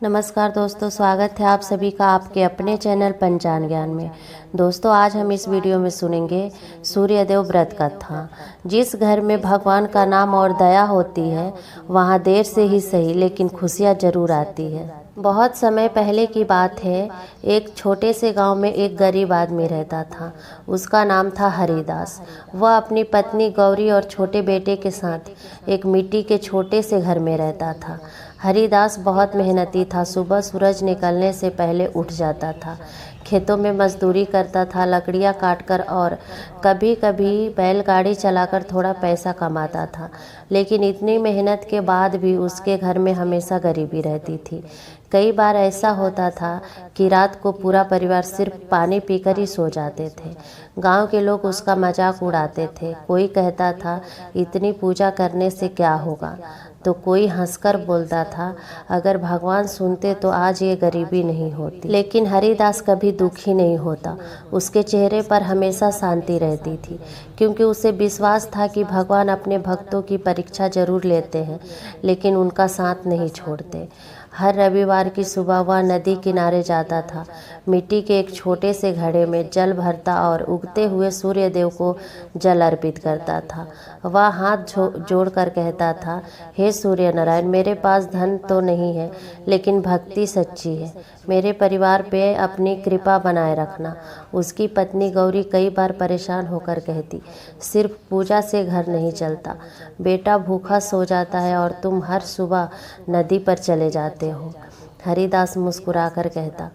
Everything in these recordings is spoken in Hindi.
नमस्कार दोस्तों, स्वागत है आप सभी का आपके अपने चैनल पंचांग ज्ञान में। दोस्तों, आज हम इस वीडियो में सुनेंगे सूर्यदेव व्रत कथा। जिस घर में भगवान का नाम और दया होती है वहाँ देर से ही सही लेकिन खुशियाँ जरूर आती है। बहुत समय पहले की बात है, एक छोटे से गांव में एक गरीब आदमी रहता था। उसका नाम था हरिदास। वह अपनी पत्नी गौरी और छोटे बेटे के साथ एक मिट्टी के छोटे से घर में रहता था। हरिदास बहुत मेहनती था। सुबह सूरज निकलने से पहले उठ जाता था, खेतों में मजदूरी करता था, लकड़ियाँ काटकर और कभी कभी बैलगाड़ी चलाकर थोड़ा पैसा कमाता था। लेकिन इतनी मेहनत के बाद भी उसके घर में हमेशा गरीबी रहती थी। कई बार ऐसा होता था कि रात को पूरा परिवार सिर्फ पानी पीकर ही सो जाते थे। गांव के लोग उसका मजाक उड़ाते थे। कोई कहता था, इतनी पूजा करने से क्या होगा, तो कोई हंसकर बोलता था, अगर भगवान सुनते तो आज ये गरीबी नहीं होती। लेकिन हरिदास कभी दुखी नहीं होता। उसके चेहरे पर हमेशा शांति रहती थी, क्योंकि उसे विश्वास था कि भगवान अपने भक्तों की परीक्षा जरूर लेते हैं लेकिन उनका साथ नहीं छोड़ते। हर रविवार की सुबह वह नदी किनारे जाता था, मिट्टी के एक छोटे से घड़े में जल भरता और उगते हुए सूर्य देव को जल अर्पित करता था। वह हाथ जोड़कर कहता था, हे सूर्य नारायण, मेरे पास धन तो नहीं है लेकिन भक्ति सच्ची है। मेरे परिवार पे अपनी कृपा बनाए रखना। उसकी पत्नी गौरी कई बार परेशान होकर कहती, सिर्फ पूजा से घर नहीं चलता, बेटा भूखा सो जाता है और तुम हर सुबह नदी पर चले जाते हो। हरिदास मुस्कुराकर कहता,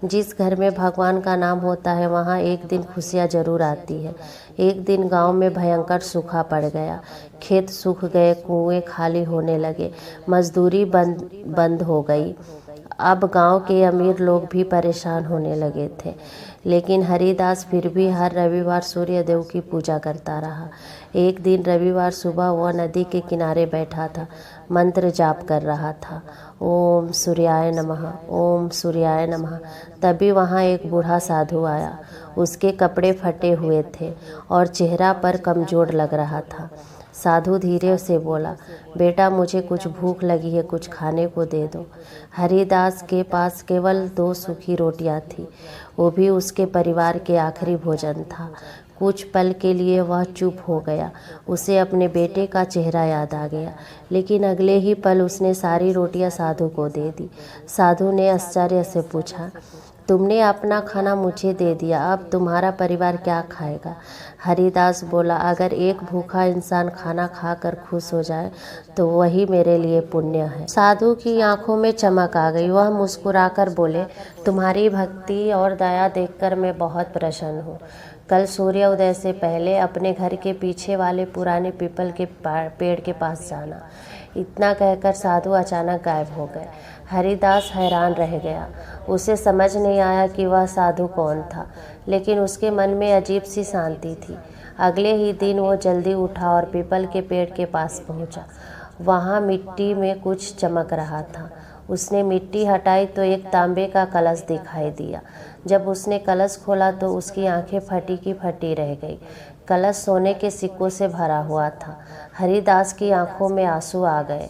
जिस घर में भगवान का नाम होता है वहाँ एक दिन खुशियाँ जरूर आती है। एक दिन गांव में भयंकर सूखा पड़ गया। खेत सूख गए, कुएं खाली होने लगे, मजदूरी बंद हो गई। अब गांव के अमीर लोग भी परेशान होने लगे थे। लेकिन हरिदास फिर भी हर रविवार सूर्य देव की पूजा करता रहा। एक दिन रविवार सुबह वह नदी के किनारे बैठा था, मंत्र जाप कर रहा था, ओम सूर्याय नमः, ओम सूर्याय नमः। तभी वहाँ एक बूढ़ा साधु आया। उसके कपड़े फटे हुए थे और चेहरा पर कमजोर लग रहा था। साधु धीरे से बोला, बेटा मुझे कुछ भूख लगी है, कुछ खाने को दे दो। हरिदास के पास केवल 2 सूखी रोटियां थी, वो भी उसके परिवार के आखिरी भोजन था। कुछ पल के लिए वह चुप हो गया। उसे अपने बेटे का चेहरा याद आ गया, लेकिन अगले ही पल उसने सारी रोटियां साधु को दे दी। साधु ने आश्चर्य से पूछा, तुमने अपना खाना मुझे दे दिया, अब तुम्हारा परिवार क्या खाएगा? हरिदास बोला, अगर एक भूखा इंसान खाना खाकर खुश हो जाए तो वही मेरे लिए पुण्य है। साधु की आंखों में चमक आ गई। वह मुस्कुराकर बोले, तुम्हारी भक्ति और दया देखकर मैं बहुत प्रसन्न हूँ। कल सूर्य उदय से पहले अपने घर के पीछे वाले पुराने पीपल के पेड़ के पास जाना। इतना कहकर साधु अचानक गायब हो गए। हरिदास हैरान रह गया। उसे समझ नहीं आया कि वह साधु कौन था, लेकिन उसके मन में अजीब सी शांति थी। अगले ही दिन वो जल्दी उठा और पीपल के पेड़ के पास पहुंचा। वहाँ मिट्टी में कुछ चमक रहा था। उसने मिट्टी हटाई तो एक तांबे का कलश दिखाई दिया। जब उसने कलश खोला तो उसकी आंखें फटी की फटी रह गई। कलश सोने के सिक्कों से भरा हुआ था। हरिदास की आंखों में आंसू आ गए।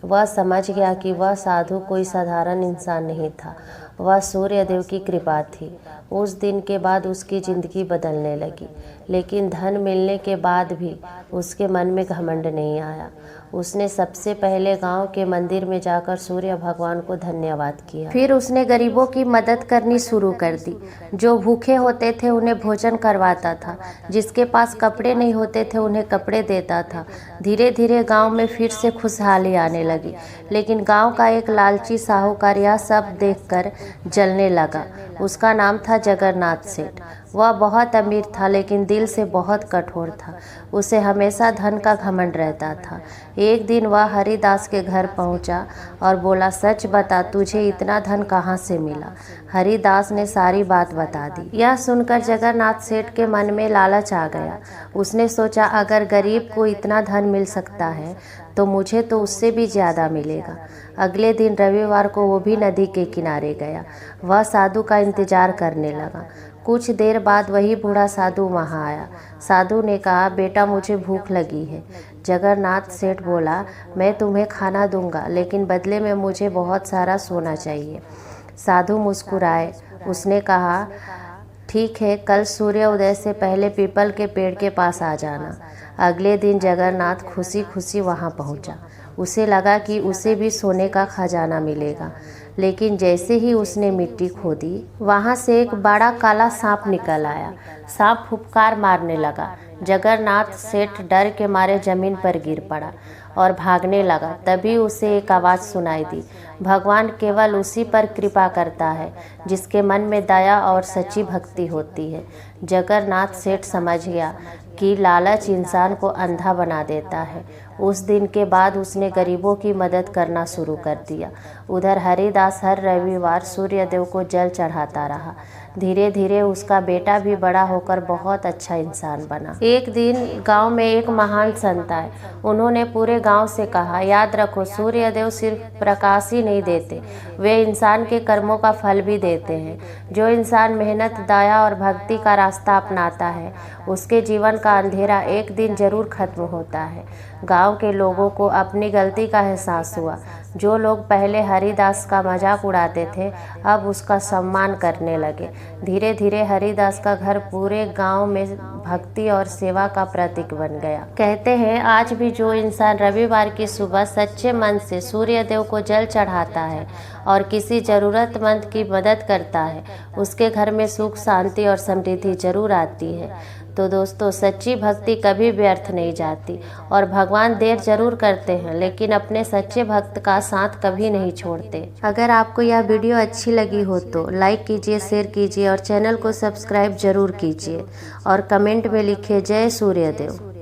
वह समझ गया कि वह साधु कोई साधारण इंसान नहीं था, वह सूर्यदेव की कृपा थी। उस दिन के बाद उसकी ज़िंदगी बदलने लगी। लेकिन धन मिलने के बाद भी उसके मन में घमंड नहीं आया। उसने सबसे पहले गांव के मंदिर में जाकर सूर्य भगवान को धन्यवाद किया। फिर उसने गरीबों की मदद करनी शुरू कर दी। जो भूखे होते थे उन्हें भोजन करवाता था, जिसके पास कपड़े नहीं होते थे उन्हें कपड़े देता था। धीरे धीरे गांव में फिर से खुशहाली आने लगी। लेकिन गांव का एक लालची साहूकार यह सब देखकर जलने लगा। उसका नाम था जगन्नाथ सेठ। वह बहुत अमीर था लेकिन दिल से बहुत कठोर था। उसे हमेशा धन का घमंड रहता था। एक दिन वह हरिदास के घर पहुंचा और बोला, सच बता, तुझे इतना धन कहाँ से मिला? हरिदास ने सारी बात बता दी। यह सुनकर जगन्नाथ सेठ के मन में लालच आ गया। उसने सोचा, अगर गरीब को इतना धन मिल सकता है तो मुझे तो उससे भी ज़्यादा मिलेगा। अगले दिन रविवार को वो भी नदी के किनारे गया। वह साधु का इंतजार करने लगा। कुछ देर बाद वही बूढ़ा साधु वहाँ आया। साधु ने कहा, बेटा मुझे भूख लगी है, जगन्नाथ सेठ बोला, मैं तुम्हें खाना दूंगा, लेकिन बदले में मुझे बहुत सारा सोना चाहिए। साधु मुस्कुराए। उसने कहा, ठीक है, कल सूर्य उदय से पहले पीपल के पेड़ के पास आ जाना। अगले दिन जगन्नाथ खुशी खुशी वहां पहुंचा। उसे लगा कि उसे भी सोने का खजाना मिलेगा, लेकिन जैसे ही उसने मिट्टी खोदी, वहां से एक बड़ा काला सांप निकल आया। सांप फुफकार मारने लगा। जगन्नाथ सेठ डर के मारे जमीन पर गिर पड़ा और भागने लगा। तभी उसे एक आवाज़ सुनाई दी, भगवान केवल उसी पर कृपा करता है जिसके मन में दया और सच्ची भक्ति होती है। जगन्नाथ सेठ समझ गया कि लालच इंसान को अंधा बना देता है। उस दिन के बाद उसने गरीबों की मदद करना शुरू कर दिया। उधर हरिदास हर रविवार सूर्यदेव को जल चढ़ाता रहा। धीरे धीरे उसका बेटा भी बड़ा होकर बहुत अच्छा इंसान बना। एक दिन गांव में एक महान संत आए। उन्होंने पूरे गांव से कहा, याद रखो, सूर्यदेव सिर्फ प्रकाश ही नहीं देते, वे इंसान के कर्मों का फल भी देते हैं। जो इंसान मेहनत, दया और भक्ति का रास्ता अपनाता है, उसके जीवन का अंधेरा एक दिन जरूर खत्म होता है। गांव के लोगों को अपनी गलती का एहसास हुआ। जो लोग पहले हरिदास का मजाक उड़ाते थे, अब उसका सम्मान करने लगे। धीरे धीरे हरिदास का घर पूरे गांव में भक्ति और सेवा का प्रतीक बन गया। कहते हैं, आज भी जो इंसान रविवार की सुबह सच्चे मन से सूर्यदेव को जल चढ़ाता है और किसी जरूरतमंद की मदद करता है, उसके घर में सुख, शांति और समृद्धि जरूर आती है। तो दोस्तों, सच्ची भक्ति कभी व्यर्थ नहीं जाती और भगवान देर जरूर करते हैं, लेकिन अपने सच्चे भक्त का साथ कभी नहीं छोड़ते। अगर आपको यह वीडियो अच्छी लगी हो तो लाइक कीजिए, शेयर कीजिए और चैनल को सब्सक्राइब जरूर कीजिए और कमेंट में लिखिए जय सूर्यदेव।